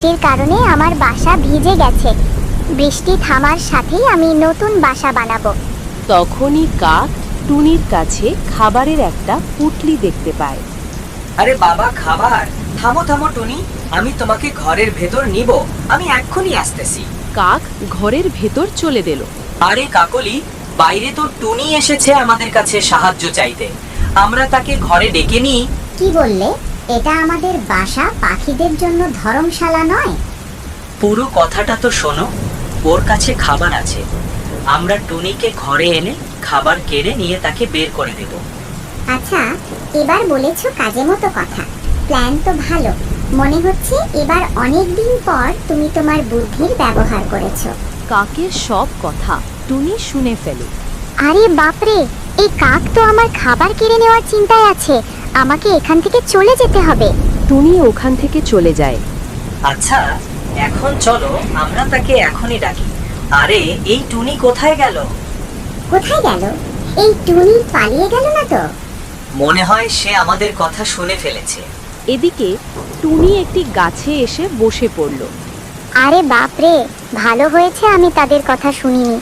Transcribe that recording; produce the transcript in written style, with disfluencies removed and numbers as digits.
বৃষ্টির কারণে আমার বাসা ভিজে গেছে। বৃষ্টি থামার সাথেই আমি নতুন বাসা বানাবো। তখনই কাক টুনির কাছে খাবারের একটা পুঁটলি দেখতে পায়। আরে বাবা, খাবার! থামো থামো টুনি, আমি তোমাকে ঘরের ভেতর নিব। আমি এক্ষুনি আসতেছি। কাক ঘরের ভেতর চলে গেল। আরে কাকলি, বাইরে তো টুনি এসেছে আমাদের কাছে সাহায্য চাইতে। আমরা তাকে ঘরে ডেকে নিই। কি বললে? এটা আমাদের বাসা, পাখিদের জন্য ধর্মশালা নয়। পুরো কথাটা তো শোনো। ওর কাছে খাবার আছে। আমরা টুনিকে ঘরে এনে খাবার কেড়ে নিয়ে তাকে বের করে দেব। আচ্ছা, এবার বলেছো কাজে মতো কথা। প্ল্যান তো ভালো। মনে হচ্ছে এবার অনেক দিন পর তুমি তোমার বুদ্ধির ব্যবহার করেছো। কাকের সব কথা টুনি শুনে ফেলে। আরে বাপরে, এই কাক তো আমার খাবার কেড়ে নেওয়ার চিন্তায় আছে। আমাকে এখান থেকে চলে যেতে হবে। টুনি ওখান থেকে চলে যায়। আচ্ছা, এখন চলো আমরা তাকে এখনই ডাকি। আরে, এই টুনি কোথায় গেল? কোথায় গেল? এই টুনি পালিয়ে গেল না তো? মনে হয় সে আমাদের কথা শুনে ফেলেছে। এদিকে টুনি একটি গাছে এসে বসে পড়ল। আরে বাপরে, ভালো হয়েছে আমি তাদের কথা শুনিনি।